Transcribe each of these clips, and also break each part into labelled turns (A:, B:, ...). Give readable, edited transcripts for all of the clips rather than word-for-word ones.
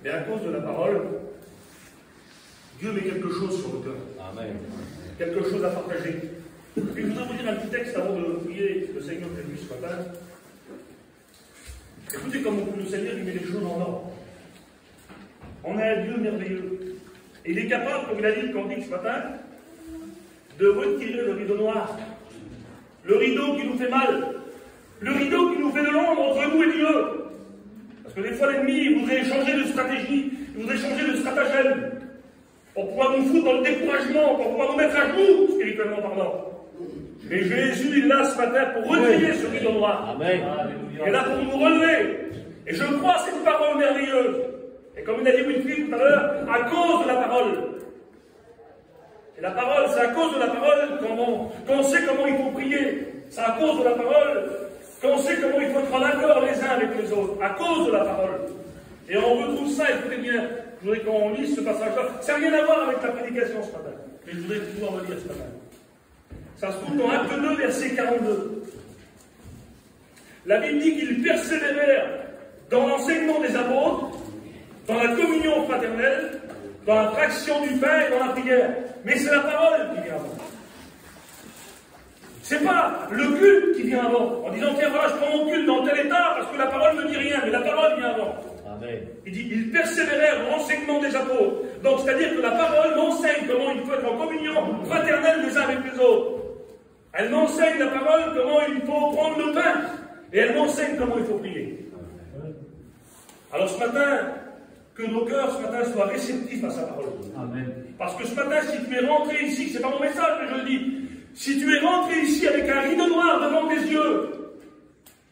A: Mais à cause de la parole, Dieu met quelque chose sur le cœur.
B: Amen.
A: Quelque chose à partager. Et je voudrais vous dire un petit texte avant de prier le Seigneur que j'ai vu ce matin. Écoutez comme le Seigneur il met les choses en ordre. On a un Dieu merveilleux. Et il est capable, comme il a dit le cantique ce matin, de retirer le rideau noir. Le rideau qui nous fait mal. Le rideau qui nous fait de l'ombre entre nous et Dieu. Parce que des fois l'ennemi il voudrait changer de stratégie, il voudrait changer de stratagème. Pour pouvoir nous foutre dans le découragement, pour pouvoir nous mettre à genoux, spirituellement parlant. Mais Jésus, il est là ce matin pour retirer ce rideau noir.
B: Amen.
A: Il est là pour nous relever. Et je crois à cette parole merveilleuse. Et comme il a dit Winfield tout à l'heure, à cause de la parole. Et la parole, c'est à cause de la parole qu'on sait comment il faut prier. C'est à cause de la parole qu'on sait comment il faut être en accord les uns avec les autres. À cause de la parole. Et on retrouve ça, écoutez bien, je voudrais qu'on lise ce passage-là. Ça n'a rien à voir avec la prédication ce matin. Mais je voudrais pouvoir le lire ce matin. Ça se trouve dans Acte 2, verset 42. La Bible dit qu'ils persévérèrent dans l'enseignement des apôtres, dans la communion fraternelle, dans la fraction du pain et dans la prière. Mais c'est la parole qui vient avant. C'est pas le culte qui vient avant, en disant tiens voilà, je prends mon culte dans tel état parce que la parole ne dit rien, mais la parole vient avant.
B: Amen.
A: Il dit ils persévérèrent dans l'enseignement des apôtres. Donc c'est-à-dire que la parole m'enseigne comment il faut être en communion fraternelle les uns avec les autres. Elle m'enseigne la parole comment il faut prendre le pain. Et elle m'enseigne comment il faut prier. Alors ce matin, que nos cœurs ce matin soient réceptifs à sa parole.
B: Amen.
A: Parce que ce matin, si tu es rentré ici, c'est pas mon message que je le dis, si tu es rentré ici avec un rideau noir devant tes yeux,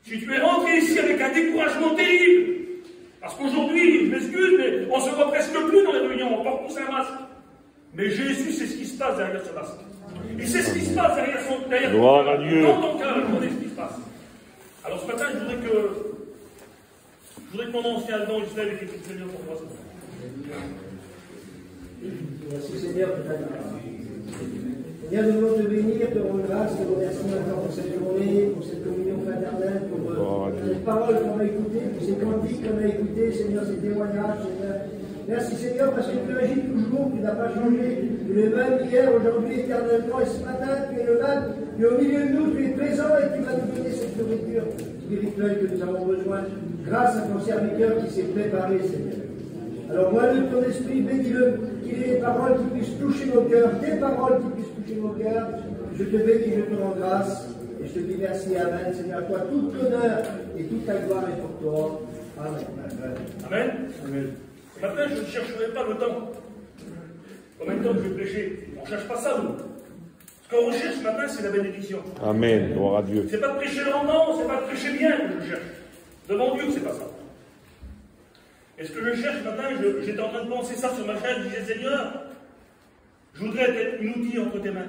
A: si tu es rentré ici avec un découragement terrible, parce qu'aujourd'hui, je m'excuse, mais on se voit presque plus dans les réunions, on porte tous un masque. Mais Jésus sait ce qui se passe derrière ce masque. Il sait ce qui se passe derrière ton cœur, dans ton cœur, il connaît ce qui se passe. Alors ce matin, je voudrais que mon ancien Adam, il se lève et qu'il prie le Seigneur pour moi.
C: Merci Seigneur pour ta grâce. Seigneur, nous voulons te bénir, te rendre grâce, te remercier encore pour cette journée, pour cette communion fraternelle, pour cette parole qu'on a écoutée, pour ces cantiques qu'on a écoutés, Seigneur, ces témoignages, Seigneur. Merci Seigneur, parce que tu agis toujours, tu n'as pas changé. Tu es le même hier, aujourd'hui, éternellement, et ce matin, tu es le même. Tu es au milieu de nous, tu es présent et tu vas nous donner cette nourriture spirituelle que nous avons besoin, grâce à ton serviteur qui s'est préparé, Seigneur. Alors moi, de ton esprit, bénis-le, qu'il ait des paroles qui puissent toucher nos cœurs, des paroles qui puissent toucher nos cœurs. Je te bénis, je te rends grâce, et je te dis merci, Amen. Seigneur, à toi, toute l'honneur et toute ta gloire est pour toi. Amen.
A: Amen. Amen. Ce matin, je ne chercherai pas le temps. Combien de temps je vais prêcher? On ne cherche pas ça, nous. Ce qu'on recherche ce matin, c'est la bénédiction.
D: Amen. Gloire à Dieu.
A: C'est pas de prêcher lentement, c'est pas de prêcher bien que je cherche. Devant Dieu, c'est pas ça. Et ce que je cherche ce matin, j'étais en train de penser ça sur ma chaise, je disais, Seigneur, je voudrais être un outil entre tes mains.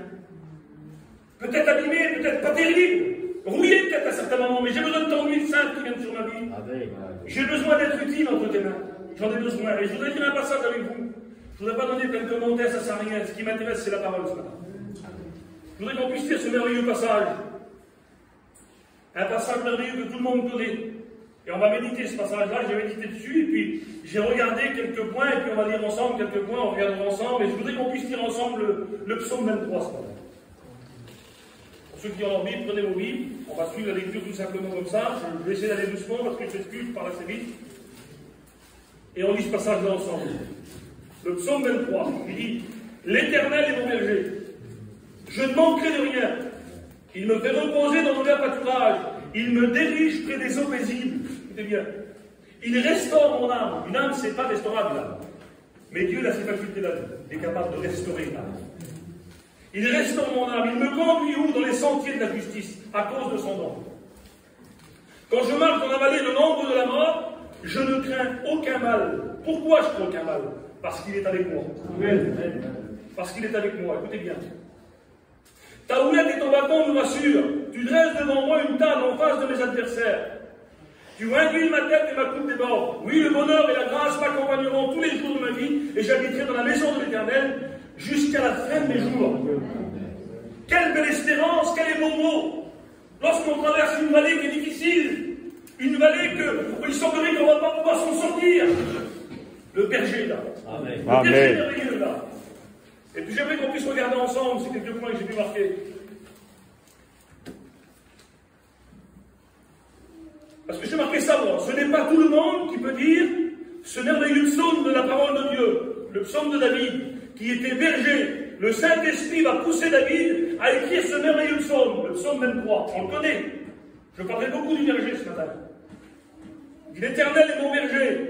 A: Peut-être abîmé, peut-être pas terrible, rouillé peut-être à certains moments, mais j'ai besoin de ton huile sainte qui vient sur ma vie. J'ai besoin d'être utile entre tes mains. J'en ai besoin. Et je voudrais dire un passage avec vous. Je ne voudrais pas donner plein de commentaires, ça ne sert à rien. Ce qui m'intéresse, c'est la parole ce matin. Je voudrais qu'on puisse lire ce merveilleux passage. Un passage merveilleux que tout le monde connaît. Et on va méditer ce passage-là, j'ai médité dessus, et puis j'ai regardé quelques points, et puis on va lire ensemble quelques points, on regardera ensemble, et je voudrais qu'on puisse lire ensemble le psaume 23 ce matin. Pour ceux qui ont leur Bible, prenez vos Bibles, on va suivre la lecture tout simplement comme ça, je vais essayer d'aller doucement parce que je m'excuse, je parle assez vite. Et on lit ce passage-là ensemble. Le psaume 23, il dit « L'Éternel est mon berger, je ne manquerai de rien, il me fait reposer dans mon verts pâturages, il me dirige près des eaux paisibles. » Écoutez bien. Il restaure mon âme. Une âme, c'est pas restaurable, l'âme. Mais Dieu a ses facultés là-dedans. Il est capable de restaurer l'âme. Il restaure mon âme. Il me conduit où? Dans les sentiers de la justice, à cause de son nom. Quand je marche dans la vallée de l'ombre de la mort, je ne crains aucun mal. Pourquoi je crains aucun mal? Parce qu'il est avec moi. Parce qu'il est avec moi. Écoutez bien. Ta houlette et ton bâton nous rassurent. Tu dresses devant moi une table en face de mes adversaires. Tu induis ma tête et ma coupe déborde. Oui, le bonheur et la grâce m'accompagneront tous les jours de ma vie et j'habiterai dans la maison de l'Éternel jusqu'à la fin de mes jours. Quelle belle espérance, quel est beau mot. Lorsqu'on traverse une vallée qui est difficile, une vallée où il semblerait qu'on ne va pas pouvoir s'en sortir. Le berger là.
B: Amen.
A: Le berger merveilleux là. Et puis j'aimerais qu'on puisse regarder ensemble ces quelques points que j'ai pu marquer. Parce que j'ai marqué ça, moi. Ce n'est pas tout le monde qui peut dire ce merveilleux psaume de la parole de Dieu, le psaume de David, qui était berger. Le Saint-Esprit va pousser David à écrire ce merveilleux psaume, le psaume 23. On le connaît. Je parlerai beaucoup du berger ce matin. L'Éternel est mon berger.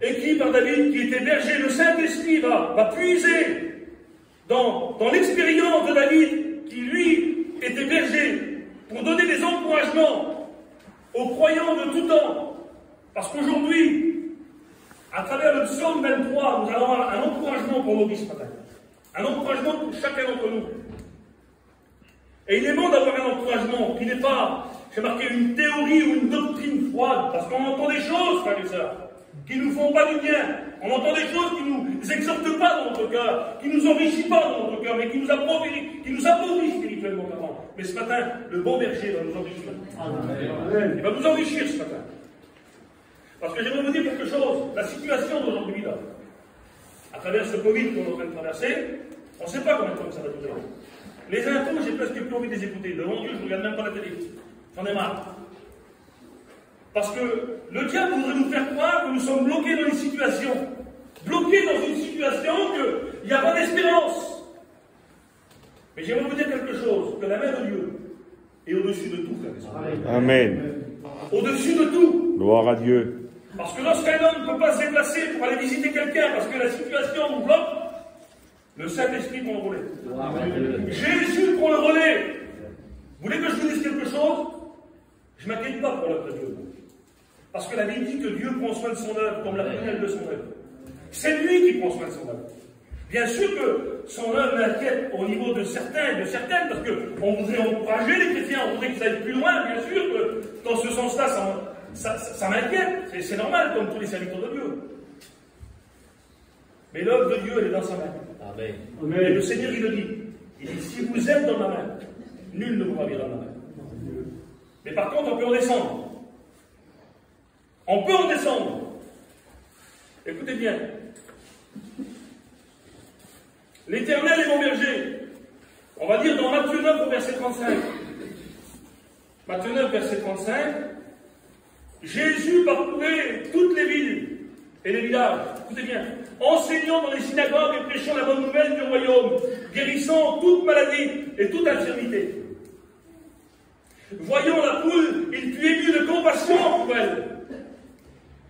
A: Écrit par David qui était berger. Le Saint-Esprit va puiser dans l'expérience de David qui lui était berger pour donner des encouragements aux croyants de tout temps. Parce qu'aujourd'hui, à travers le psaume 23, nous allons avoir un encouragement pour nos vies ce matin. Un encouragement pour chacun d'entre nous. Et il est bon d'avoir un encouragement qui n'est pas, j'ai marqué, une théorie ou une doctrine froide, parce qu'on entend des choses, frères et sœurs, qui ne nous font pas du bien. On entend des choses qui ne nous exhortent pas dans notre cœur, qui ne nous enrichissent pas dans notre cœur, mais qui nous appauvrissent spirituellement parlant. Mais ce matin, le bon berger va nous enrichir. Amen. Il va nous enrichir ce matin. Parce que j'aimerais vous dire quelque chose. La situation d'aujourd'hui, là, à travers ce Covid qu'on est en train de traverser, on ne sait pas combien de temps ça va durer. Les infos, j'ai presque plus envie de les écouter. Devant Dieu, je ne regarde même pas la télé. J'en ai marre. Parce que le diable voudrait nous faire croire que nous sommes bloqués dans une situation. Bloqués dans une situation qu'il n'y a pas d'espérance. Mais j'aimerais vous dire quelque chose, que la main de Dieu est au-dessus de tout, frères et sœurs.
B: Amen.
A: Au-dessus de tout.
B: Gloire à Dieu.
A: Parce que lorsqu'un homme ne peut pas se déplacer pour aller visiter quelqu'un parce que la situation nous bloque, le Saint-Esprit prend le relais. Jésus prend le relais. Vous voulez que je vous dise quelque chose? Je ne m'inquiète pas pour l'œuvre de Dieu. Parce que la Bible dit que Dieu prend soin de son œuvre comme la prunelle de son œuvre. C'est lui qui prend soin de son œuvre. Bien sûr que son œuvre m'inquiète au niveau de certains et de certaines, parce qu'on voudrait encourager les chrétiens, on voudrait qu'ils aillent plus loin, bien sûr que dans ce sens-là, ça m'inquiète. C'est normal, comme tous les serviteurs de Dieu. Mais l'œuvre de Dieu, elle est dans sa main. Amen. Et le Seigneur, il le dit. Il dit, si vous êtes dans ma main, nul ne vous ravira dans ma main. Mais par contre, on peut en descendre. On peut en descendre. Écoutez bien. L'Éternel est mon berger. On va dire dans Matthieu 9 au verset 35. Matthieu 9, verset 35. Jésus parcourait toutes les villes et les villages. Écoutez bien. Enseignant dans les synagogues et prêchant la bonne nouvelle du royaume, guérissant toute maladie et toute infirmité. Voyant la poule, il fut ému de compassion pour elle,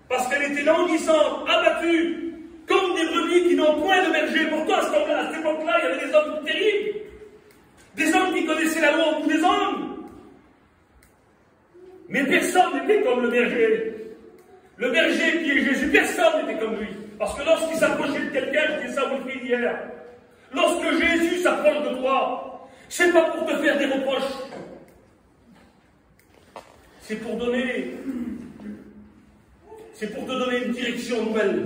A: parce qu'elle était languissante, abattue, comme des brebis qui n'ont point de berger. Pourtant, à cette époque-là, il y avait des hommes terribles, des hommes qui connaissaient la loi au bout des hommes. Mais personne n'était comme le berger. Le berger qui est Jésus, personne n'était comme lui. Parce que lorsqu'il s'approchait de quelqu'un, je disais ça vous le hier, lorsque Jésus s'approche de toi, c'est pas pour te faire des reproches. C'est pour te donner une direction nouvelle.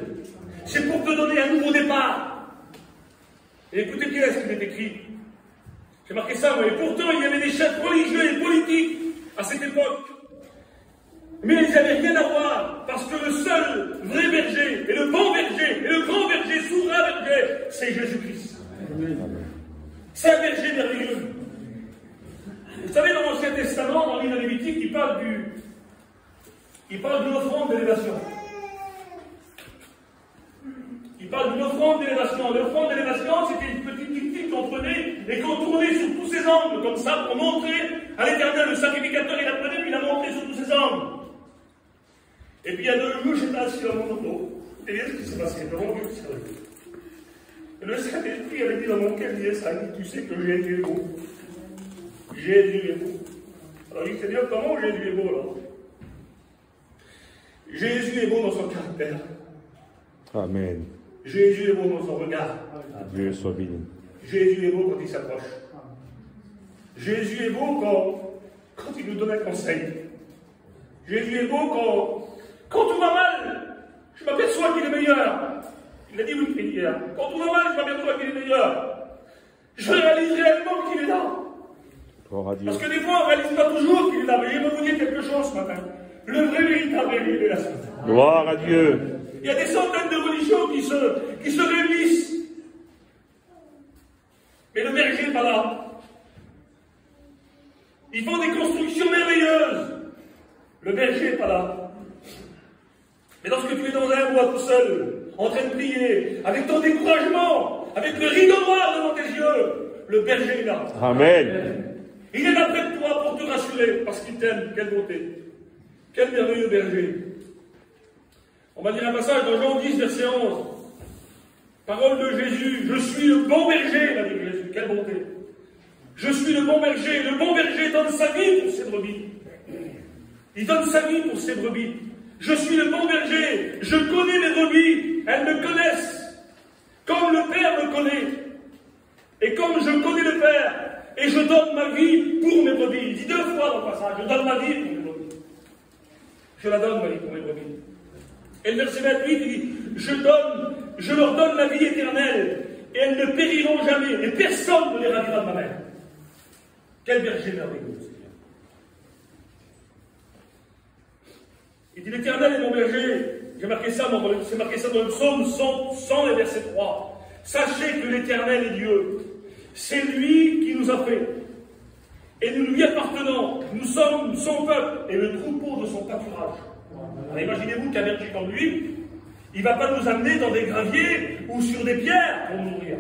A: C'est pour te donner un nouveau départ. Et écoutez bien ce qu'il est écrit. J'ai marqué ça, moi. Et pourtant, il y avait des chefs religieux et politiques à cette époque. Mais ils n'avaient rien à voir, parce que le seul vrai berger, et le bon berger, et le grand berger, souverain berger, c'est Jésus-Christ. C'est un berger merveilleux. Vous savez, dans l'Ancien Testament, dans l'île de Lévitique, il parle d'une offrande d'élévation. Il parle d'une offrande d'élévation. L'offrande d'élévation, c'était une petite victime qu'on prenait et qu'on tournait sur tous ses angles, comme ça, pour montrer à l'Éternel, le sacrificateur, il la prenait, puis il la montrait sur tous ses angles. Et puis il y a 2 jours, j'étais assis dans mon auto. Et bien ce qui s'est passé, devant Dieu, c'est vrai. Et le Saint-Esprit avait dit dans mon cœur, il disait ça, tu sais que Jésus est beau. Jésus est beau. Alors il s'est dit, comment Jésus est beau alors? Jésus est beau dans son caractère.
B: Amen.
A: Jésus est beau dans son regard.
B: Dieu soit béni.
A: Jésus est beau quand il s'approche. Jésus est beau quand il nous donne un conseil. Jésus est beau quand tout va mal. Je m'aperçois qu'il est meilleur. Il a dit oui, hier. Quand tout va mal, je m'aperçois qu'il est meilleur. Je réalise réellement qu'il est là. Parce que des fois, on ne réalise pas toujours qu'il est là. Mais je vais vous dire quelque chose ce matin. Le vrai véritable berger, il est là ce matin.
B: Gloire à Dieu.
A: Il y a des centaines de religions qui se réunissent. Mais le berger n'est pas là. Ils font des constructions merveilleuses. Le berger n'est pas là. Mais lorsque tu es dans un bois tout seul, en train de prier, avec ton découragement, avec le rideau noir devant tes yeux, le berger est là.
B: Amen.
A: Il est là près de toi pour te rassurer, parce qu'il t'aime. Quelle beauté. Quel merveilleux berger. On va dire un passage dans Jean 10, verset 11. Parole de Jésus. Je suis le bon berger, va dire Jésus. Quelle bonté. Je suis le bon berger. Le bon berger donne sa vie pour ses brebis. Il donne sa vie pour ses brebis. Je suis le bon berger. Je connais mes brebis. Elles me connaissent. Comme le Père me connaît. Et comme je connais le Père. Et je donne ma vie pour mes brebis. Il dit 2 fois dans le passage. Je donne ma vie pour mes brebis. Je la donne, ma vie, pour mes brebis. Et le verset 28, il dit, je leur donne la vie éternelle, et elles ne périront jamais, et personne ne les ravira de ma main. Quel berger merveilleux, Seigneur. Il dit, l'Éternel est mon berger. J'ai marqué ça, c'est marqué ça dans le psaume 100 et verset 3. Sachez que l'Éternel est Dieu. C'est lui qui nous a fait. Et nous lui appartenons. Nous sommes son peuple et le troupeau de son pâturage. Alors imaginez-vous qu'un berger comme lui, il ne va pas nous amener dans des graviers ou sur des pierres pour nous nourrir.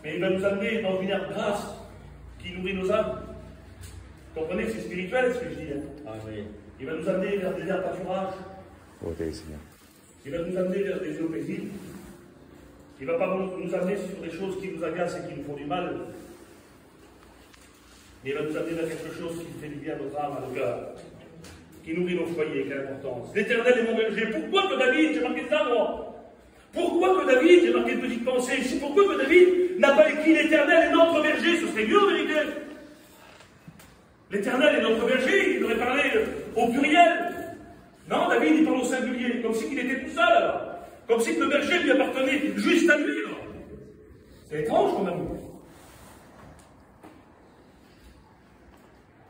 A: Mais il va nous amener dans une herbe grasse qui nourrit nos âmes. Vous comprenez que c'est spirituel ce que je dis. Amen. Il va nous amener vers des herbes pâturages. Il va nous amener vers des eaux paisibles. Il ne va pas nous amener sur des choses qui nous agacent et qui nous font du mal. Mais il va nous amener vers quelque chose qui fait du bien à nos âmes, à nos cœurs. Qui nourrit nos foyers, quelle importance. L'Éternel est mon berger. Pourquoi que David, j'ai marqué ça moi? Pourquoi que David, j'ai marqué une petite pensée ici, pourquoi que David n'a pas écrit l'Éternel est notre berger? Ce serait mieux en vérité. L'Éternel est notre berger, il aurait parlé au pluriel. Non, David, il parle au singulier, comme si il était tout seul alors. Comme si le berger lui appartenait juste à lui. C'est étrange quand même.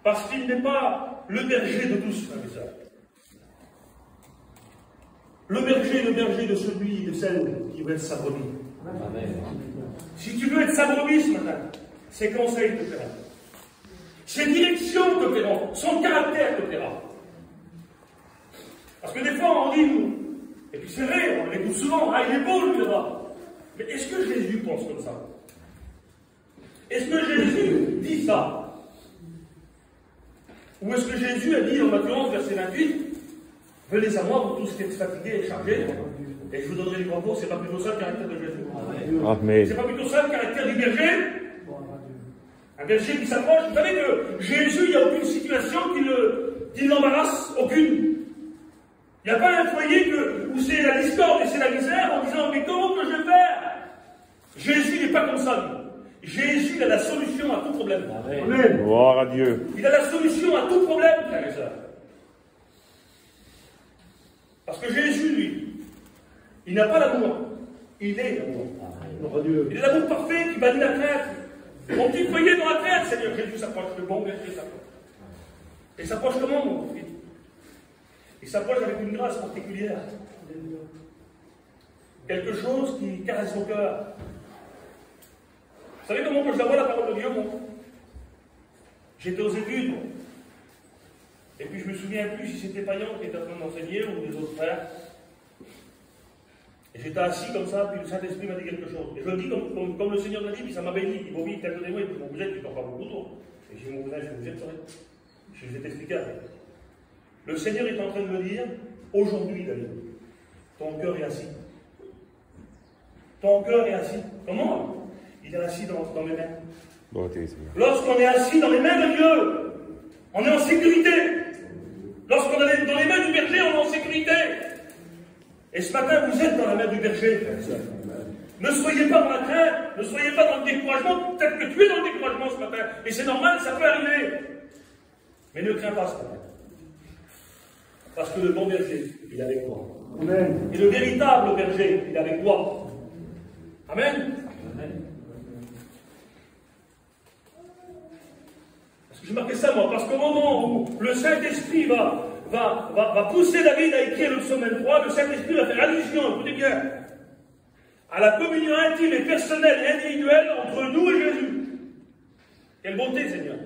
A: Parce qu'il n'est pas le berger de tous, frères et sœurs. Le berger de celui et de celle qui veut être sa brebis. Amen. Si tu veux être sa brebis ce matin, ses conseils te plairont. Ses directions te plairont. Son caractère te plaira. Parce que des fois on dit, et puis c'est vrai, on l'écoute souvent, ah il est beau lui là-bas. Mais est-ce que Jésus pense comme ça? Est-ce que Jésus dit ça? Ou est-ce que Jésus a dit dans Matthieu 11, verset 28, venez à moi, vous tous qui êtes fatigués et chargés, et je vous donnerai du repos. C'est pas plutôt ça le caractère de Jésus?
B: Amen.
A: C'est pas plutôt ça le caractère du berger? Un berger qui s'approche. Vous savez que Jésus, il n'y a aucune situation qui l'embarrasse, aucune. Il n'y a pas un foyer où c'est la discorde et c'est la misère en disant mais comment que je vais faire? Jésus n'est pas comme ça, lui. Jésus, il a la solution à tout problème.
B: Amen. Gloire à Dieu.
A: Il a la solution à tout problème, frères et sœurs. Parce que Jésus, lui, il n'a pas l'amour. Il est l'amour. Il est l'amour parfait qui bannit la crainte. Mon petit foyer dans la crainte, Seigneur Jésus s'approche. Le bon berger s'approche. Et s'approche comment, mon fils? Il s'approche avec une grâce particulière. Quelque chose qui caresse son cœur. Vous savez comment je la vois la parole de Dieu, moi? J'étais aux études, moi. Et puis je me souviens plus si c'était Payan qui était en train d'enseigner ou des autres frères. Et j'étais assis comme ça, puis le Saint-Esprit m'a dit quelque chose. Et je le dis comme le Seigneur l'a dit, puis ça m'a béni. Il m'a dit, t'as côté moi, et puis mon cousin, tu t'en parles beaucoup trop. Et j'ai dit, mon cousin, je vais vous dire, je vais t'expliquer après. Le Seigneur est en train de me dire, aujourd'hui, David, ton cœur est assis. Ton cœur est assis. Comment? Il est assis dans mes mains. Lorsqu'on est assis dans les mains de Dieu, on est en sécurité. Lorsqu'on est dans les mains du berger, on est en sécurité. Et ce matin, vous êtes dans la main du berger. Ne soyez pas dans la crainte, ne soyez pas dans le découragement. Peut-être que tu es dans le découragement ce matin. Et c'est normal, ça peut arriver. Mais ne crains pas ce matin. Parce que le bon berger, il est avec toi. Amen. Et le véritable berger, il est avec toi. Amen. Amen. Parce que j'ai marqué ça, moi, parce qu'au moment où le Saint-Esprit va va pousser David à écrire le psaume 23, le Saint-Esprit va faire allusion, écoutez bien, à la communion intime et personnelle et individuelle entre nous et Jésus. Quelle bonté, Seigneur.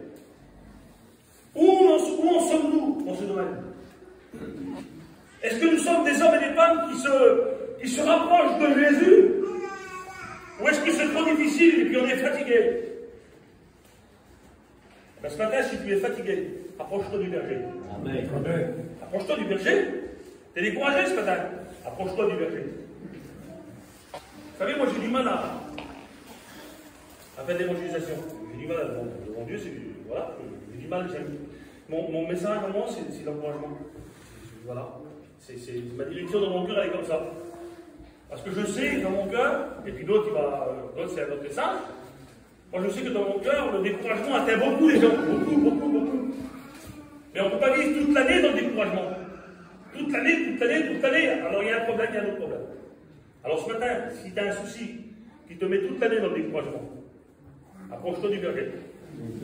A: Où en sommes-nous dans ce domaine? Est-ce que nous sommes des hommes et des femmes qui se rapprochent de Jésus? Ou est-ce que c'est trop difficile et puis on est fatigué? Ben, ce matin, si tu es fatigué, approche-toi du berger.
D: Amen.
A: Approche-toi du berger. T'es découragé ce matin? Approche-toi du berger. Vous savez, moi j'ai du mal à faire l'évangélisation. J'ai du mal à devant Dieu, voilà, j'ai du mal, mon message à moi, c'est l'encouragement. Voilà. Ma direction dans mon cœur, elle est comme ça. Parce que je sais dans mon cœur, et puis d'autres, c'est un autre message. Moi, je sais que dans mon cœur, le découragement atteint beaucoup les gens. Beaucoup. Mais on ne peut pas vivre toute l'année dans le découragement. Toute l'année. Alors, il y a un problème, il y a un autre problème. Alors, ce matin, si tu as un souci qui te met toute l'année dans le découragement, approche-toi du berger.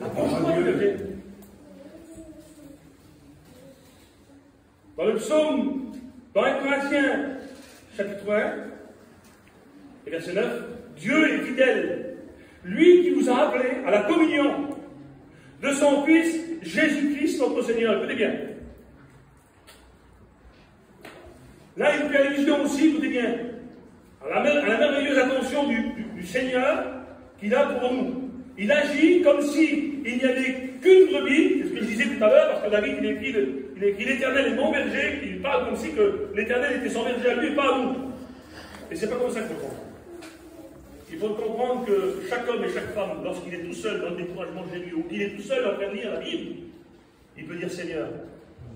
A: Approche-toi du berger. Dans le psaume, dans 1 Corinthiens, chapitre 1, et verset 9, Dieu est fidèle. Lui qui vous a appelé à la communion de son Fils, Jésus-Christ, notre Seigneur. Écoutez bien. Là, il fait allusion aussi, écoutez bien, à la merveilleuse attention du Seigneur qu'il a pour nous. Il agit comme s'il n'y avait qu'une brebis, c'est ce que je disais tout à l'heure, parce que David, il écrit l'Éternel est mon berger, il parle comme si que l'Éternel était son berger à lui et pas à nous. Et c'est pas comme ça qu'il faut comprendre. Il faut comprendre que chaque homme et chaque femme, lorsqu'il est tout seul dans le découragement de Jésus, ou qu'il est tout seul en train de lire la Bible, il peut dire Seigneur,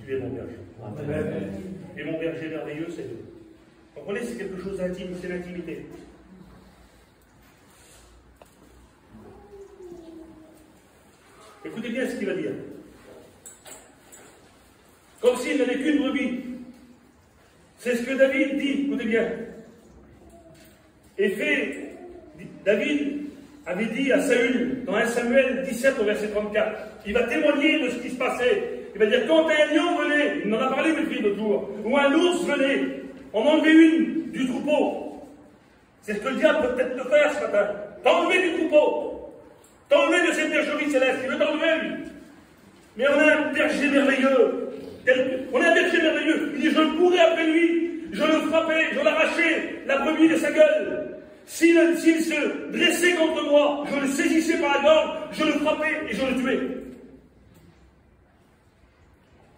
A: tu es mon berger. Amen. Tu es mon berger merveilleux, Seigneur. Vous comprenez, c'est quelque chose d'intime, c'est l'intimité. Écoutez bien ce qu'il va dire. Comme s'il n'avait qu'une brebis. C'est ce que David dit, écoutez bien. David avait dit à Saül, dans 1 Samuel 17 au verset 34, il va témoigner de ce qui se passait. Il va dire, quand un lion venait, il en a parlé mes filles l'autre jour, ou un ours venait, on enlevait une du troupeau. C'est ce que le diable peut peut-être te faire ce matin. T'enlever du troupeau. T'enlever de cette bergerie céleste. Il veut t'enlever, lui. Mais on a un berger merveilleux. On a un berger merveilleux. Il dit, je le pourrais après lui. Je le frappais, je l'arrachais, la brebis de sa gueule. S'il se dressait contre moi, je le saisissais par la gorge, je le frappais et je le tuais.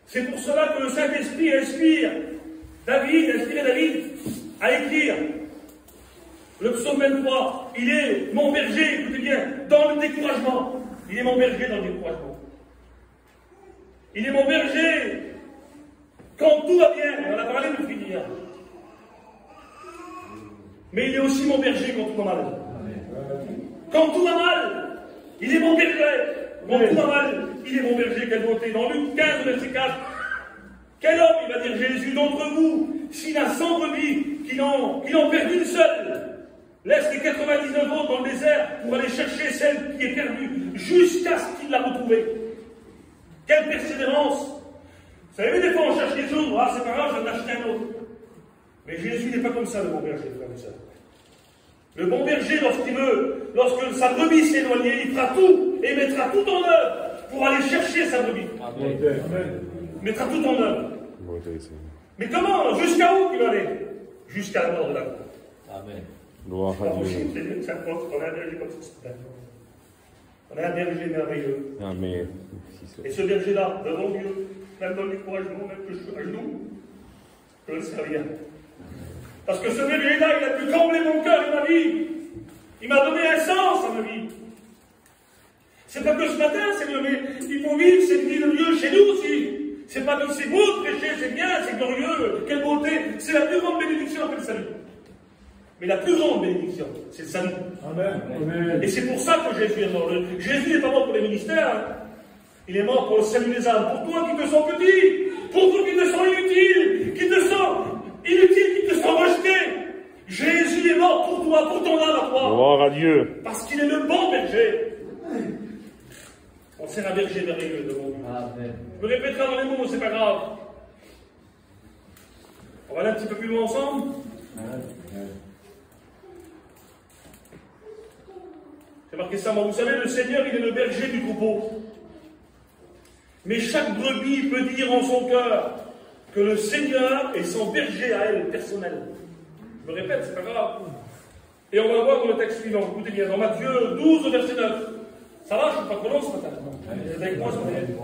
A: C'est pour cela que le Saint-Esprit inspire David à écrire le psaume 23. Il est mon berger, écoutez bien, dans le découragement. Il est mon berger dans le découragement. Il est mon berger quand tout va bien. On en a parlé de finir. Mais il est aussi mon berger quand tout va mal. Quand tout va mal, il est mon berger. Quand tout va mal, il est mon berger. Quelle beauté. Dans Luc 15, verset 4, quel homme, il va dire Jésus, d'entre vous, s'il a 100 brebis, qui n'en perd une seule, laisse les 99 autres dans le désert pour aller chercher celle qui est perdue, jusqu'à ce qu'il la retrouve. Quelle persévérance. Vous savez, des fois on cherche des choses, c'est pas grave, je vais en acheter un autre. Mais Jésus n'est pas comme ça, le bon berger, frère et sœur. Le bon berger, lorsque sa brebis s'est éloignée, il fera tout et mettra tout en œuvre pour aller chercher sa brebis. Amen. Il mettra tout en œuvre. Mais comment? Jusqu'à où il va aller? Jusqu'à la mort de la croix. Amen.
B: Gloire à Dieu.
A: On a un berger comme ça. On a un berger merveilleux.
B: Amen.
A: Et ce berger-là, devant Dieu, même dans le découragement, même que je suis à genoux, je ne sais rien. Parce que ce berger-là, il a pu combler mon cœur et ma vie. Il m'a donné un sens à ma vie. C'est pas que ce matin, Seigneur, mais il faut vivre cette vie de Dieu chez nous aussi. C'est pas que c'est beau de prêcher, c'est bien, c'est glorieux, quelle beauté. C'est la plus grande bénédiction après le salut. Mais la plus grande bénédiction, c'est le salut. Amen. Et c'est pour ça que Jésus est mort. Jésus n'est pas mort pour les ministères. Hein. Il est mort pour le salut des âmes. Pour toi qui te sens petit, pour toi qui te sens inutile, qui te sens rejeté. Jésus est mort pour toi, pour ton âme à toi.
B: Gloire à Dieu.
A: Parce qu'il est le bon berger. On sert un berger merveilleux de mon Dieu. Je me répéterai dans les mots, c'est pas grave. va aller un petit peu plus loin ensemble. C'est marqué ça, moi, vous savez, le Seigneur, il est le berger du troupeau. Mais chaque brebis peut dire en son cœur que le Seigneur est son berger à elle, personnel. Je me répète, c'est pas grave. Et on va voir dans le texte suivant. Écoutez bien, dans Matthieu 12, verset 9. Ça va, je ne suis pas trop long ce matin. Vous êtes avec moi, ça va bien. De toute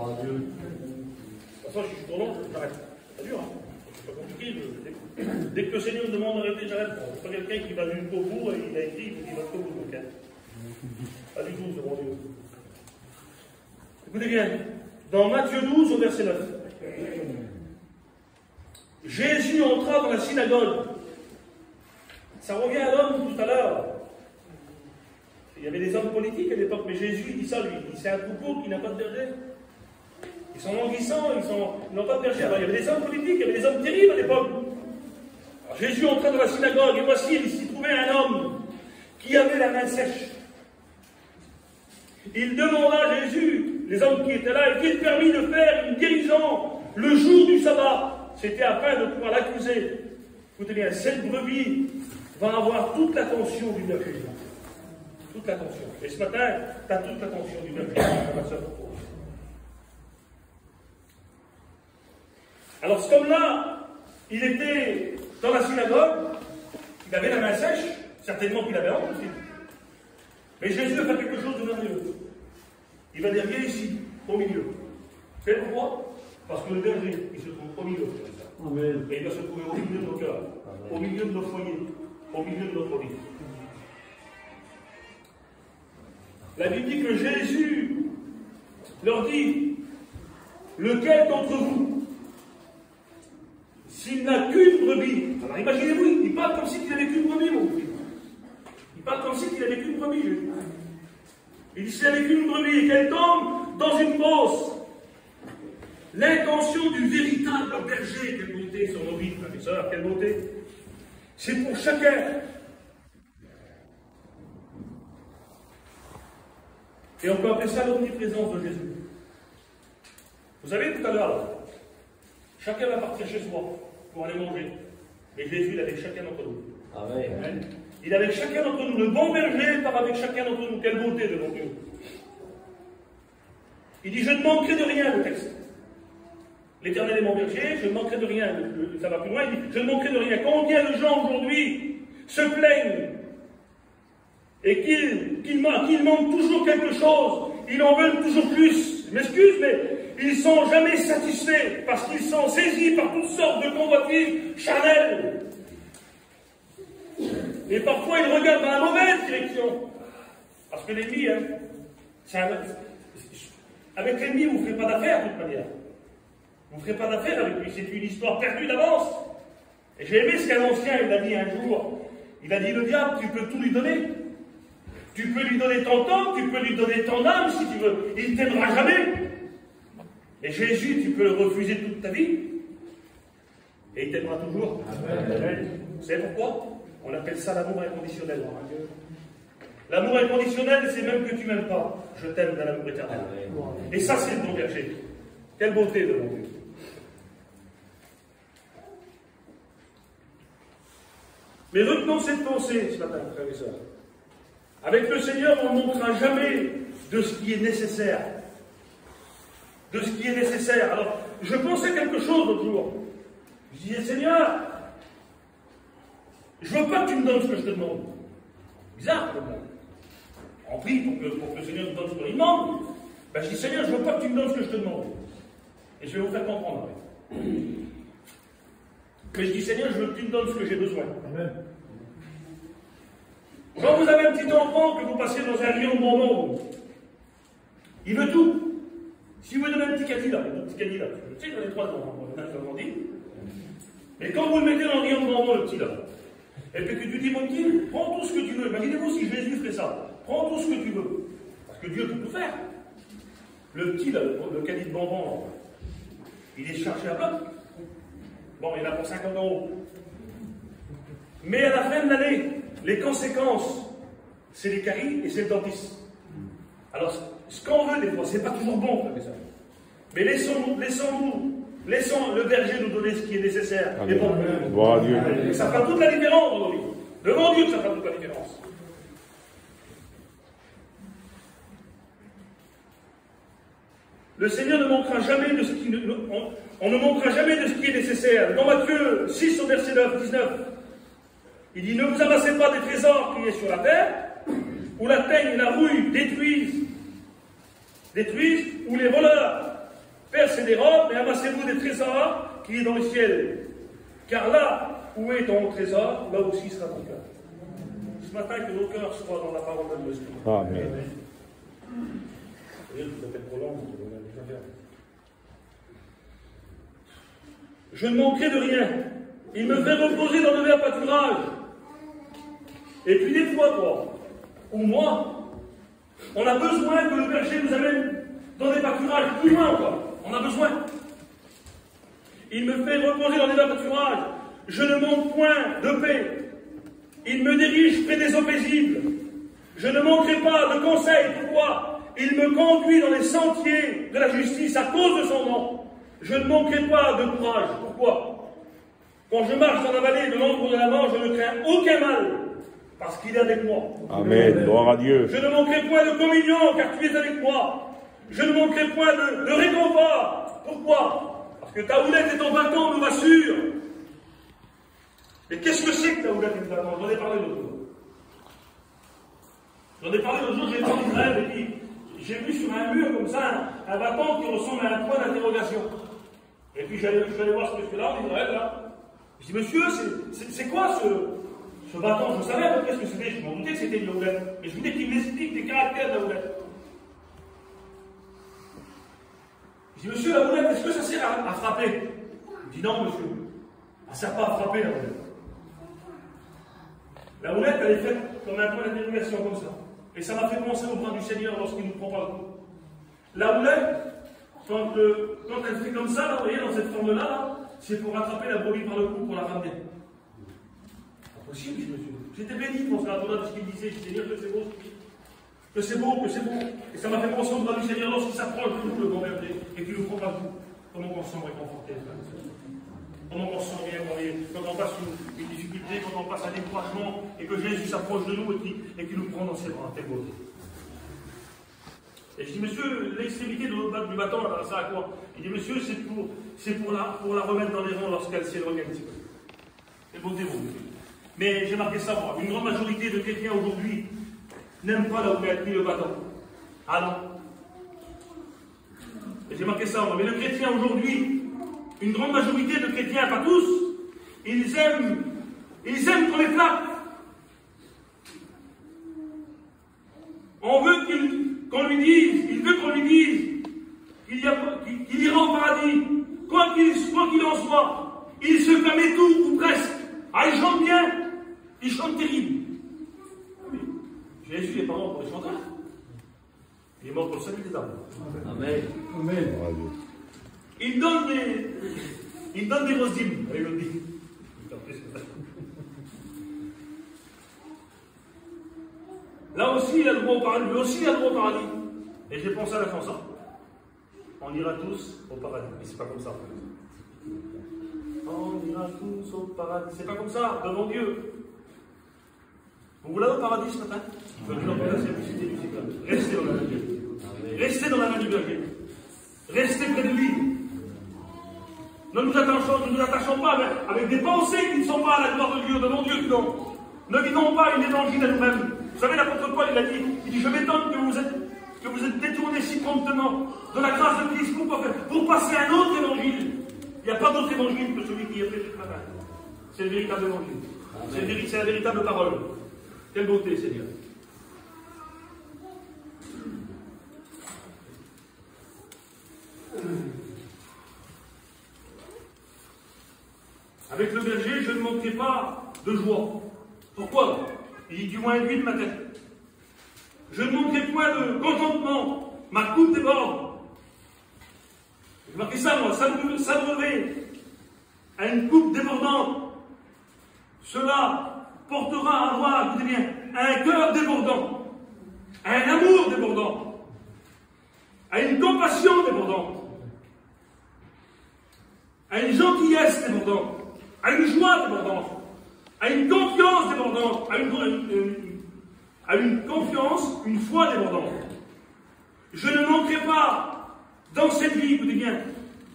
A: façon, je suis trop long, j'arrête. C'est dur, hein. C'est pas compliqué. Dès que le Seigneur me demande d'arrêter, j'arrête. C'est pas quelqu'un qui va jusqu'au bout et il a écrit qu'il va jusqu'au bout. Donc, hein. Pas du tout, c'est bon Dieu. Écoutez bien. Dans Matthieu 12, au verset 9. Jésus entra dans la synagogue. Ça revient à l'homme tout à l'heure. Il y avait des hommes politiques à l'époque, mais Jésus dit ça, lui. C'est un troupeau qui n'a pas de berger. Ils sont languissants, ils n'ont pas de berger. Alors, il y avait des hommes politiques, il y avait des hommes terribles à l'époque. Alors, Jésus entra dans la synagogue, et voici, il s'y trouvait un homme qui avait la main sèche. Il demanda à Jésus, les hommes qui étaient là, est-il permis de faire une guérison le jour du sabbat? C'était afin de pouvoir l'accuser. Écoutez bien, cette brebis va avoir toute l'attention du berger. Toute l'attention. Et ce matin, tu as toute l'attention du berger. Alors, ce homme-là, il était dans la synagogue, il avait la main sèche, certainement qu'il avait honte aussi. Mais Jésus va faire quelque chose de merveilleux. Il va dire, viens ici, au milieu. C'est pourquoi? Parce que le berger, il se trouve au milieu. Amen. Et il va se trouver au milieu de nos cœurs, au milieu de nos foyers, au milieu de notre vie. La Bible dit que Jésus leur dit, lequel d'entre vous, s'il n'a qu'une brebis, alors imaginez-vous, il parle comme s'il n'avait qu'une brebis, mon fils. Il parle comme s'il n'avait qu'une brebis, Jésus. Il dit, s'il n'avait qu'une brebis et qu'elle tombe dans une fosse, l'intention du véritable berger, quelle beauté sur nos vies, frères et sœurs, quelle beauté, c'est pour chacun. Et on peut appeler ça l'omniprésence de Jésus. Vous savez, tout à l'heure, chacun va partir chez soi pour aller manger. Et Jésus, il est avec chacun d'entre nous. Amen. Il est avec chacun d'entre nous. Le bon berger part avec chacun d'entre nous. Quelle beauté devant Dieu. Il dit, je ne manquerai de rien, le texte. L'Éternel est mon berger, je ne manquerai de rien. Ça va plus loin, il dit, je ne manquerai de rien. Combien de gens aujourd'hui se plaignent et qu'ils manquent toujours quelque chose, ils en veulent toujours plus. Je m'excuse, mais ils ne sont jamais satisfaits parce qu'ils sont saisis par toutes sortes de convoitises charnelles. Et parfois, ils regardent dans la mauvaise direction. Parce que l'ennemi, avec l'ennemi, vous ne ferez pas d'affaires de toute manière. Vous ne ferez pas d'affaires avec lui. C'est une histoire perdue d'avance. Et j'ai aimé ce qu'un ancien, il a dit un jour. Il a dit, le diable, tu peux tout lui donner. Tu peux lui donner ton temps, tu peux lui donner ton âme si tu veux. Il ne t'aimera jamais. Et Jésus, tu peux le refuser toute ta vie. Et il t'aimera toujours. Amen. Vous savez pourquoi? On appelle ça l'amour inconditionnel. L'amour inconditionnel, c'est même que tu m'aimes pas. Je t'aime dans l'amour éternel. Et ça, c'est le bon berger. Quelle beauté de mon Dieu. Mais retenons cette pensée ce matin, frères et sœurs. Avec le Seigneur, on ne manquera jamais de ce qui est nécessaire. De ce qui est nécessaire. Alors, je pensais quelque chose l'autre jour. Je disais, Seigneur, je ne veux pas que tu me donnes ce que je te demande. Bizarre, comme ça. On prie pour que le Seigneur nous donne ce qu'on lui demande. Ben, je dis, Seigneur, je ne veux pas que tu me donnes ce que je te demande. Et je vais vous faire comprendre. Mais je dis, Seigneur, je veux que tu me donnes ce que j'ai besoin. Amen. Quand vous avez un petit enfant que vous passez dans un rayon de bonbons, il veut tout. Si vous lui donnez un petit caddie là, tu sais, j'en ai 3 ans, on a grandi. Mais quand vous le mettez dans le rayon de bonbons, le petit là, et puis que tu dis, mon petit, prends tout ce que tu veux. Imaginez-vous si Jésus ferait ça. Prends tout ce que tu veux. Parce que Dieu peut tout faire. Le petit là, le caddie de bonbons, il est chargé à bloc. Bon, il en a pour 50 €. Mais à la fin de l'année, les conséquences, c'est les caries et c'est le dentiste. Alors, ce qu'on veut des fois, c'est pas toujours bon, mais laissons-nous Laissons le berger nous donner ce qui est nécessaire.
B: Amen.
A: Et bon,
B: Gloire à Dieu.
A: et ça fera toute la différence aujourd'hui. Devant Dieu, ça fera toute la différence. Le Seigneur ne manquera jamais de ce qui on ne manquera jamais de ce qui est nécessaire. Dans Matthieu 6 au verset 19, il dit: ne vous amassez pas des trésors qui est sur la terre, où la teigne et la rouille détruisent, où les voleurs percent et dérobent, mais amassez-vous des trésors qui est dans le ciel. Car là où est ton trésor, là aussi sera ton cœur. Ce matin, que nos cœurs soient dans la parole de Dieu.
B: Amen.
A: Je ne manquerai de rien. Il me fait reposer dans le vert pâturage. Et puis des fois, toi, ou moi, on a besoin que le berger nous amène dans des pâturages plus loin, quoi. On a besoin. Il me fait reposer dans des verts pâturages. Je ne manque point de paix. Il me dirige près des eaux paisibles. Je ne manquerai pas de conseils. Pourquoi? Il me conduit dans les sentiers de la justice à cause de son nom. Je ne manquerai pas de courage. Pourquoi? Quand je marche dans la vallée de l'ombre de la mort, je ne crains aucun mal, parce qu'il est avec moi.
B: Amen. Gloire à Dieu.
A: Je ne manquerai point de communion, car tu es avec moi. Je ne manquerai point de réconfort. Pourquoi? Parce que ta houlette et ton bâton nous rassurent. Mais qu'est-ce que c'est que ta houlette et ton bâton? J'en ai parlé l'autre jour. J'ai été en Israël et puis j'ai vu sur un mur comme ça un bâton qui ressemble à un point d'interrogation. Et puis je suis allé voir ce monsieur-là en Israël, là. Je dis: monsieur, c'est quoi ce bâton? Je savais à peu près ce que c'était, je m'en doutais que c'était une houlette. Mais je voulais qu'il m'explique les caractères de la houlette. Je dis: monsieur, la houlette, est-ce que ça sert à frapper? Il dit: non, monsieur, ça ne sert pas à frapper, la houlette. La houlette, elle est faite comme un point d'interrogation, comme ça. Et ça m'a fait penser au bras du Seigneur lorsqu'il nous prend par le cou. La houlette, quand elle fait comme ça, là, vous voyez, dans cette forme-là, là, c'est pour rattraper la brebis par le cou, pour la ramener. Pas possible, monsieur. J'étais béni pour cela, de ce qu'il disait. Je disais: Seigneur, que c'est beau, que c'est beau, que c'est beau. Et ça m'a fait penser au bras du Seigneur lorsqu'il s'approche de nous, le bon berger, et qu'il nous prend par le cou. Comment on se sent réconforté, comment on se sent bien, quand on passe une difficulté, quand on passe un découragement, et que Jésus s'approche de nous et qu'il nous prend dans ses bras. Quelle beauté. Et je dis: monsieur, l'extrémité du bâton, ça sert à quoi? Il dit: monsieur, c'est pour la remettre dans les rangs lorsqu'elle s'éloigne un petit peu. C'est beauté, bon. Mais j'ai marqué ça, moi. Une grande majorité de chrétiens aujourd'hui n'aiment pas la houlette ni le bâton. Ah non. Et j'ai marqué ça, moi. Mais le chrétien aujourd'hui, une grande majorité de chrétiens, pas tous, ils aiment qu'on les flatte. Qu'on lui dise, il veut qu'on lui dise qu'il ira au paradis, quoi qu'il en soit. Il se permet tout, ou presque. Ah, il chante bien, il chante terrible. Oui. Jésus n'est pas mort pour les chanteurs. Il est mort pour le salut des âmes. Amen. Amen. Il donne des rosimes. Allez, le dit. Là aussi, il a le droit au paradis. Lui aussi, il a le droit au paradis. Et j'ai pensé à la chanson. On ira tous au paradis. Mais c'est pas comme ça. On ira tous au paradis. C'est pas comme ça, devant Dieu. Vous voulez au paradis ce matin? Restez dans la main de Dieu. Restez dans la main du berger. Restez près de lui. Ne nous attachons pas avec des pensées qui ne sont pas à la gloire de Dieu, devant Dieu, non. Ne vivons pas une évangile à nous-mêmes. Vous savez, l'apôtre Paul, il dit: je m'étonne que vous êtes détournés si promptement de la grâce de Christ. Pourquoi faire? Pour passer à un autre évangile. Il n'y a pas d'autre évangile que celui qui est fait ce matin. C'est le véritable évangile. C'est la véritable parole. Quelle beauté, Seigneur. Avec le berger, je ne manquerai pas de joie. Pourquoi? Il dit: du moins lui de ma tête. Je ne manquerai point de contentement. Ma coupe déborde. J'ai marqué ça, moi. S'abreuver à une coupe débordante. Cela portera à avoir, écoutez bien, un cœur débordant, à un amour débordant, à une compassion débordante. à une gentillesse débordante, à une joie débordante, à une confiance débordante, à une confiance, une foi débordante. Je ne manquerai pas dans cette vie, écoutez bien.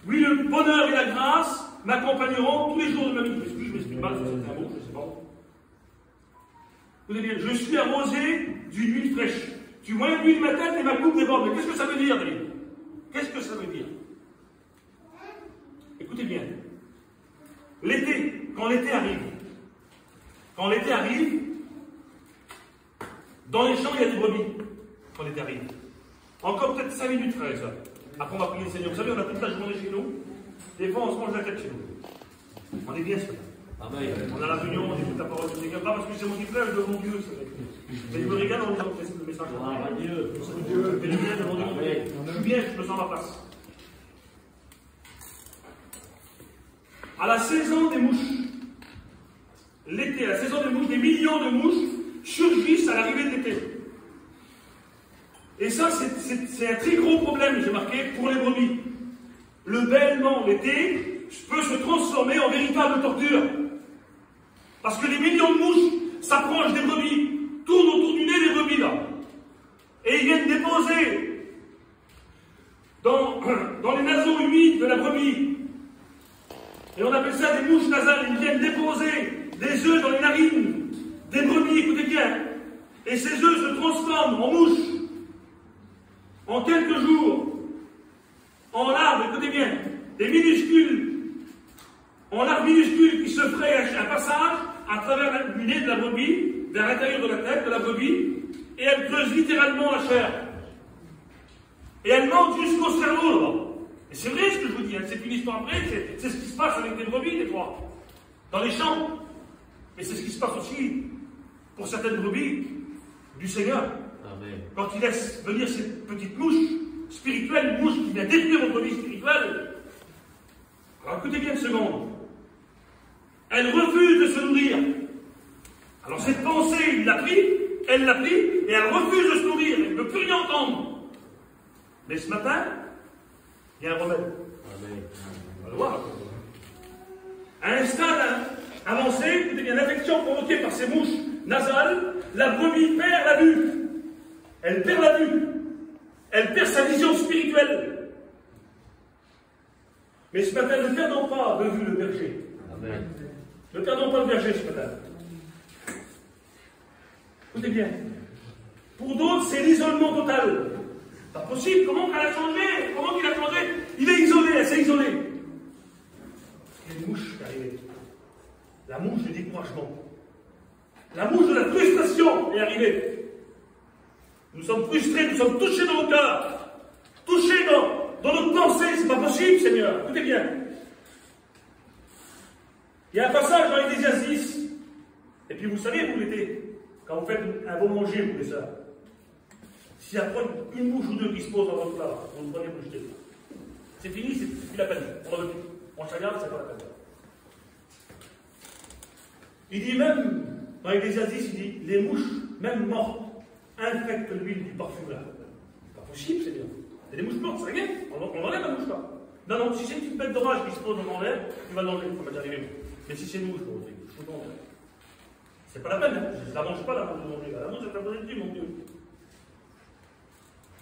A: Oui, le bonheur et la grâce m'accompagneront tous les jours de ma vie. Est-ce que je m'exprime mal, c'est un mot, je ne sais pas. Écoutez bien, je suis arrosé d'une huile fraîche. Tu vois une huile ma tête et ma coupe déborde. Mais qu'est-ce que ça veut dire, David? Qu'est-ce que ça veut dire? Écoutez bien. L'été, quand l'été arrive, dans les champs, il y a des brebis. Quand l'été arrive. Encore peut-être 5 minutes, frère, ça. Après, on va prier le Seigneur. Vous savez, on a toute la journée chez nous. Des fois, on se mange la tête chez nous. On est bien, ça. On a la réunion, on écoute la parole du Seigneur. Pas parce que c'est mon petit frère, je veux mon Dieu, mais je me régale en lisant le message. Dieu. Je bien devant Dieu. Je suis bien, je me sens à ma place. À la saison des mouches, l'été, à la saison des mouches, des millions de mouches surgissent à l'arrivée de l'été. Et ça, c'est un très gros problème, j'ai marqué, pour les brebis. Le bêlement, l'été, peut se transformer en véritable torture. Parce que les millions de mouches s'approchent des brebis, tournent autour du nez des brebis, là. Et ils viennent déposer dans les naseaux humides de la brebis. Et on appelle ça des mouches nasales. Ils viennent déposer des œufs dans les narines des brebis, écoutez bien. Et ces œufs se transforment en mouches. En quelques jours, en larves, écoutez bien, des minuscules, en larves minuscules qui se frayent un passage à travers le nez de la brebis, vers l'intérieur de la tête de la brebis, et elles creusent littéralement la chair. Et elles montent jusqu'au cerveau, là. Et c'est vrai ce que je vous dis, hein, c'est une histoire après, c'est ce qui se passe avec des brebis, des fois, dans les champs. Mais c'est ce qui se passe aussi pour certaines brebis du Seigneur. Amen. Quand il laisse venir ces petites mouches spirituelles, une mouche qui vient détruire votre vie spirituelle. Alors écoutez bien une seconde. Elle refuse de se nourrir. Alors cette pensée, elle l'a pris, et elle refuse de se nourrir, elle ne peut plus rien entendre. Mais ce matin, il y a un remède. Amen. On va le voir. À un stade avancé, écoutez bien, l'infection provoquée par ces mouches nasales, la brebis perd la vue. Elle perd la vue. Elle perd sa vision spirituelle. Mais ce matin, ne perdons pas de vue le berger. Amen. Ne perdons pas le berger ce matin. Écoutez bien. Pour d'autres, c'est l'isolement total. Pas possible. Comment il a changé? Comment il a changé? Il est isolé, elle s'est isolée. Il y a une mouche qui est arrivée. La mouche du découragement. La mouche de la frustration est arrivée. Nous sommes frustrés, nous sommes touchés dans nos cœurs. Touchés dans notre pensée. C'est pas possible, Seigneur. Écoutez bien. Il y a un passage dans Ecclésiaste 10. Et puis vous savez, vous l'été, quand vous faites un bon manger, vous les ça. S'il y a une mouche ou deux qui se posent dans votre plat, vous ne prenez plus jeter. C'est fini, c'est plus la peine. On se regarde, c'est pas la peine. Il dit même, dans Ecclésiaste 10, il dit, les mouches, même mortes, infectent l'huile du parfum là. C'est pas possible, c'est bien. Il y a des mouches mortes, ça rien. On enlève la mouche là. Non, non, si c'est une petite bête d'orage qui se pose, on enlève, tu vas l'enlever, ça va déjà arriver. Mais si c'est une mouche, je vous enlève. C'est pas la peine, hein. Je ne la mange pas la mouche de manger. La mouche, c'est la bonne idée, mon Dieu.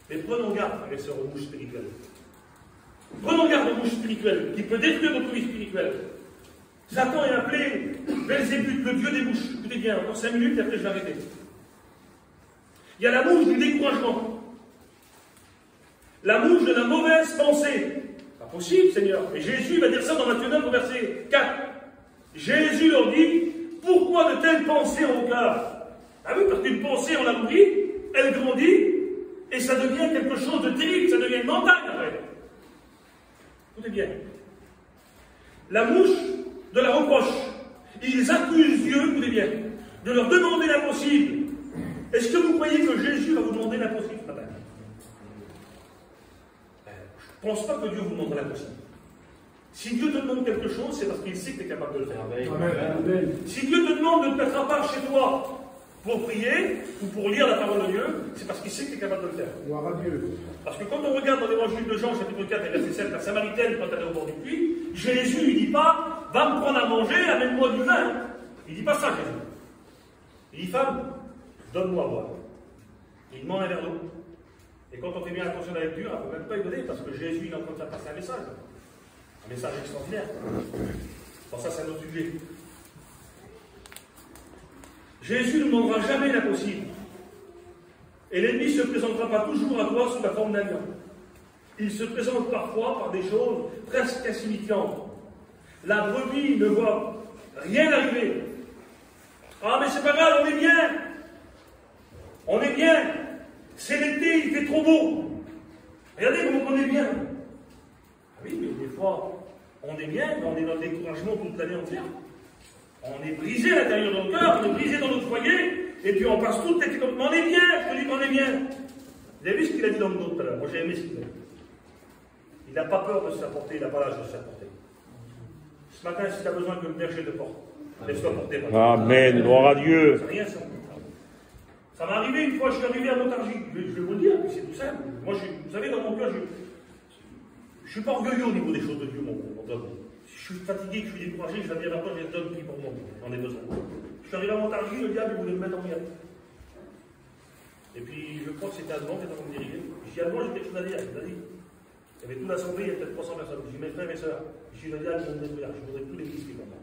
A: Mais prenons garde, frères et sœurs, aux mouches spirituelles. Prenons garde aux mouches spirituelles, qui peut détruire notre vie spirituelle. Satan est appelé Belzébuth, le dieu des mouches. Écoutez bien, encore 5 minutes et après je vais arrêter. Il y a la mouche du découragement. La mouche de la mauvaise pensée. Pas possible, Seigneur. Et Jésus va dire ça dans Matthieu 9, au verset 4. Jésus leur dit, pourquoi de telles pensées en vos cœurs? Ah oui, parce qu'une pensée, on la nourrit, elle grandit, et ça devient quelque chose de terrible, ça devient une montagne après. Écoutez bien. La mouche de la reproche. Ils accusent Dieu, écoutez bien, de leur demander l'impossible. Est-ce que vous croyez que Jésus va vous demander l'impossible ce matin? Je ne pense pas que Dieu vous demande l'impossible. Si Dieu te demande quelque chose, c'est parce qu'il sait que tu es capable de le faire. Amen. Amen. Si Dieu te demande de te mettre à part chez toi pour prier ou pour lire la parole de Dieu, c'est parce qu'il sait qu'il est capable de le faire.
C: Gloire à Dieu.
A: Parce que quand on regarde dans l'évangile de Jean, chapitre 4 et verset 7, la Samaritaine, quand elle est au bord du puits, Jésus ne dit pas, va me prendre à manger, amène-moi du vin. Il ne dit pas ça, Jésus. Il dit, femme, donne-moi à boire. Il demande un verre d'eau. Et quand on fait bien attention à la lecture, on ne peut même pas y donner, parce que Jésus il est en train de faire passer un message extraordinaire. Bon, ça, c'est un autre sujet. Jésus ne demandera jamais l'impossible. Et l'ennemi ne se présentera pas toujours à toi sous la forme d'un lion. Il se présente parfois par des choses presque insignifiantes. La brebis ne voit rien arriver. Ah, mais c'est pas grave, on est bien. On est bien. C'est l'été, il fait trop beau. Regardez comment on est bien. Ah oui, mais des fois, on est bien, mais on est dans le découragement toute l'année entière. On est brisé à l'intérieur de notre cœur, on est brisé dans notre foyer, et puis on passe toute l'été comme on est bien, je te dis qu'on est bien. Vous avez vu ce qu'il a dit dans le dos tout à l'heure? Moi j'ai aimé ce qu'il a dit. Il n'a pas peur de s'apporter, il n'a pas l'âge de s'apporter. Ce matin, si tu as besoin que le berger te porte, laisse-toi porter.
B: Amen, gloire à Dieu.
A: C'est rien ça. Ça m'est arrivé une fois, je suis arrivé à Montargis. Je vais vous le dire, c'est tout simple. Moi, vous savez, dans mon cœur, je ne suis pas orgueilleux au niveau des choses de Dieu, mon homme. Si je suis fatigué, que je suis découragé, je vais dire à toi, j'ai donne qui pour moi, j'en ai besoin. Je suis arrivé à Montargis, le diable, il voulait me mettre en garde. Et puis, je crois que c'était Allemand qui était en train de diriger. Je dis, Allemand, j'ai quelque chose à dire, il m'a dit. Il y avait toute l'assemblée, il y a peut-être 300 personnes. Je dis, mes frères, mes sœurs, je suis le diable, je voudrais tout l'église qui est pour moi.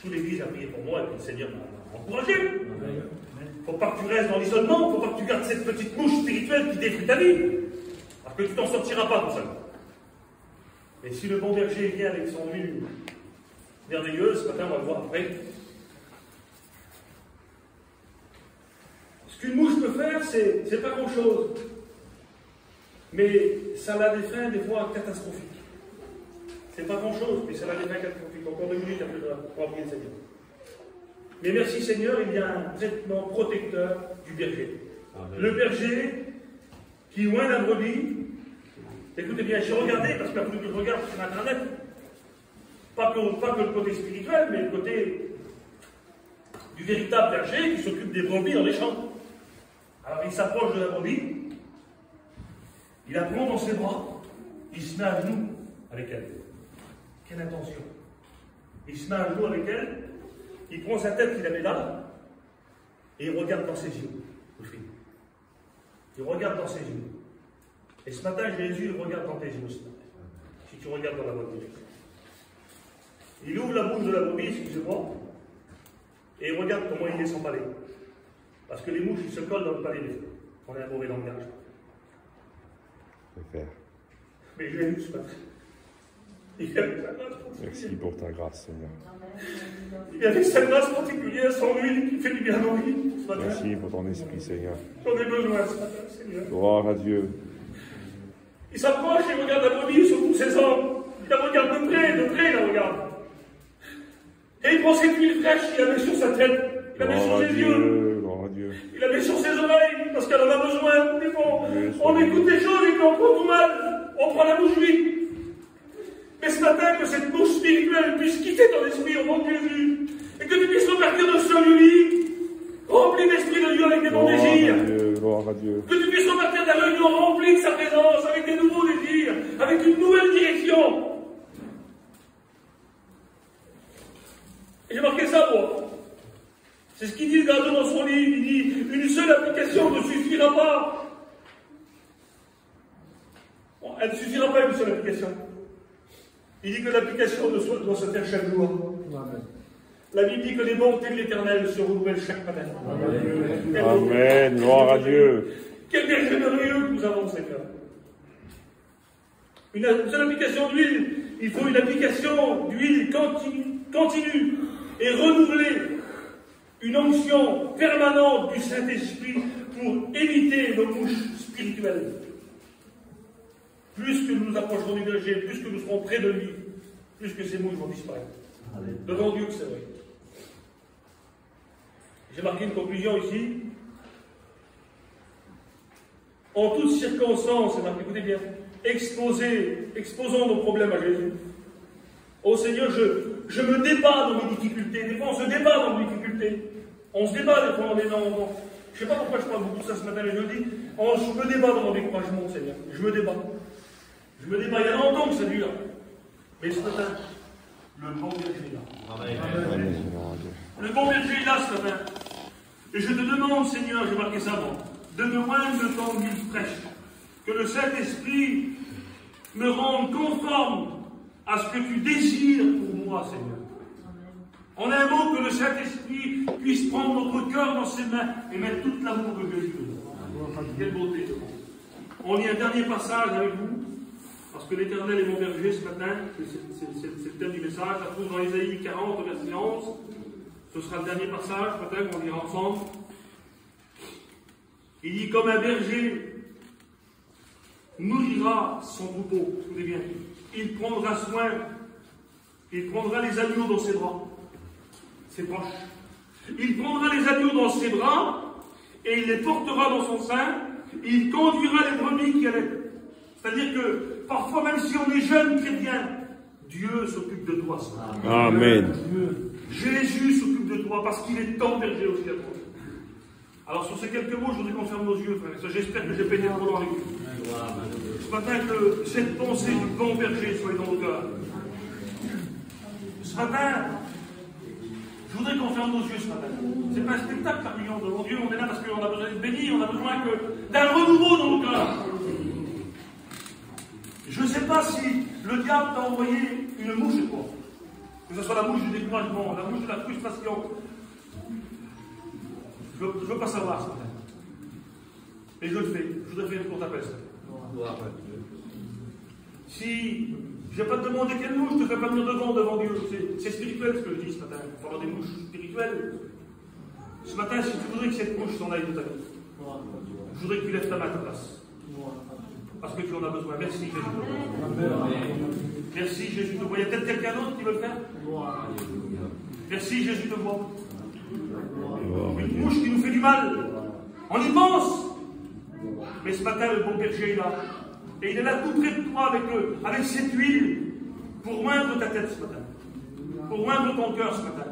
A: Toute l'église a prié pour moi, et puis le Seigneur m'a encouragé. Il ne faut pas que tu restes dans l'isolement, il ne faut pas que tu gardes cette petite mouche spirituelle qui détruit ta vie. Parce que tu t'en sortiras pas tout seul. Et si le bon berger vient avec son huile merveilleuse, ce matin on va le voir après. Ce qu'une mouche peut faire, c'est pas grand-chose. Mais ça a des fins des fois catastrophiques. C'est pas grand-chose, mais ça a des fins catastrophiques. Encore 2 minutes après pour prier le Seigneur. Mais merci Seigneur, il y a un traitement protecteur du berger. Amen. Le berger qui oint la brebis. Écoutez bien, j'ai regardé, parce que je regarde sur Internet, pas que le côté spirituel, mais le côté du véritable berger qui s'occupe des brebis dans les champs. Alors il s'approche de la brebis, il la prend dans ses bras, il se met à genoux avec elle. Quelle intention! Il se met à genoux avec elle, il prend sa tête qu'il avait là, et il regarde dans ses yeux. Il regarde dans ses yeux. Et ce matin, Jésus regarde dans tes yeux, ce matin. Si tu regardes dans la voie de Jésus. Il ouvre la bouche de la brebis, excusez-moi, et il regarde comment il est sans palais. Parce que les mouches, ils se collent dans le palais des autres. On a un mauvais langage. Mais Jésus, ce matin, il avait sa grâce particulière.
B: Merci pour ta grâce, Seigneur.
A: Il avait sa grâce particulière, son huile qui fait du bien à nos vies ce matin.
B: Merci pour ton esprit, Seigneur.
A: J'en ai besoin ce matin, Seigneur.
B: Gloire à Dieu.
A: Il s'approche et regarde la brebis sur tous ses hommes. Il la regarde de près, il la regarde. Et il prend cette huile fraîche, il la met sur sa tête, il la met sur ses yeux, il la met sur ses oreilles, parce qu'elle en a besoin. Mais bon, on écoute des choses et puis on prend tout mal, on prend la bouche vide. Mais ce matin, que cette bouche spirituelle puisse quitter ton esprit au nom de Jésus, et que tu puisses repartir de celui rempli d'esprit de Dieu avec des bons désirs.
B: Gloire à Dieu.
A: Que tu puisses repartir d'un réunion rempli de sa présence, avec des nouveaux désirs, avec une nouvelle direction. Et j'ai marqué ça, moi. C'est ce qu'il dit le gardien dans son livre. Il dit, une seule application ne suffira pas. Bon, elle ne suffira pas, une seule application. Il dit que l'application doit se faire chaque jour. Amen. La Bible dit que les bontés de l'Éternel se renouvellent chaque matin. Amen.
B: Amen. Gloire à Dieu.
A: Quel berger merveilleux que nous avons, Seigneur. Une seule application d'huile. Il faut une application d'huile continue et renouvelée. Une onction permanente du Saint-Esprit pour éviter nos mouches spirituelles. Plus que nous nous approcherons du berger, plus que nous serons près de lui, plus que ces mouches vont disparaître. Amen. Devant Dieu que c'est vrai. J'ai marqué une conclusion ici. En toutes circonstances, écoutez bien, exposons nos problèmes à Jésus. Oh Seigneur, je me débat dans mes difficultés. Des fois, on se débat dans nos difficultés. On se débat des fois, je ne sais pas pourquoi je parle beaucoup de ça ce matin, mais je le dis, je me débat dans mon découragement, Seigneur. Je me débat. Il y a longtemps que ça dure. Mais ce matin, le bon berger est là.
B: Amen.
A: Le bon berger est là ce matin. Et je te demande, Seigneur, j'ai marqué ça avant, de me oindre de ton huile fraîche. Que le Saint-Esprit me rende conforme à ce que tu désires pour moi, Seigneur. En un mot, que le Saint-Esprit puisse prendre notre cœur dans ses mains et mettre toute l'amour de Dieu dedans. Quelle beauté! On lit un dernier passage avec vous, parce que l'Éternel est mon berger ce matin, c'est le thème du message, ça se trouve dans Ésaïe 40, verset 11. Ce sera le dernier passage, ce matin, qu'on lira ensemble. Il dit, comme un berger nourrira son troupeau, écoutez bien, il prendra soin, il prendra les agneaux dans ses bras. C'est proche. Il prendra les agneaux dans ses bras et il les portera dans son sein. Il conduira les brebis qui allaient. C'est-à-dire que parfois, même si on est jeune chrétien, Dieu s'occupe de toi.
B: Amen.
A: Jésus s'occupe de toi parce qu'il est ton berger aussi à toi. Alors sur ces quelques mots, je voudrais qu'on ferme nos yeux, frère. J'espère que j'ai pénétré trop dans les yeux. Ce matin, que cette pensée du bon berger soit dans nos cœurs. Ce matin, je voudrais qu'on ferme nos yeux ce matin. C'est pas un spectacle parmi nous devant Dieu, on est là parce qu'on a besoin d'être béni, on a besoin d'un renouveau dans nos cœurs. Je ne sais pas si le diable t'a envoyé une mouche chez toi. Que ce soit la mouche du découragement, la mouche de la frustration. Je ne veux pas savoir ce matin. Et je le fais. Je voudrais faire une courte appel. Si je ne vais pas te demander quelle mouche, je ne te fais pas venir devant Dieu. C'est spirituel ce que je dis ce matin. Il faut avoir des mouches spirituelles. Ce matin, si tu voudrais que cette mouche s'en aille de ta vie, je voudrais que tu lèves ta main à ta place. Parce que tu en as besoin. Merci Jésus. Merci Jésus de moi. Il y a peut-être quelqu'un d'autre qui veut le faire. Merci Jésus de moi. Une mouche qui nous fait du mal. On y pense. Mais ce matin, le bon berger est là. Et il est là tout près de toi avec cette huile pour oindre ta tête ce matin. Pour oindre ton cœur ce matin.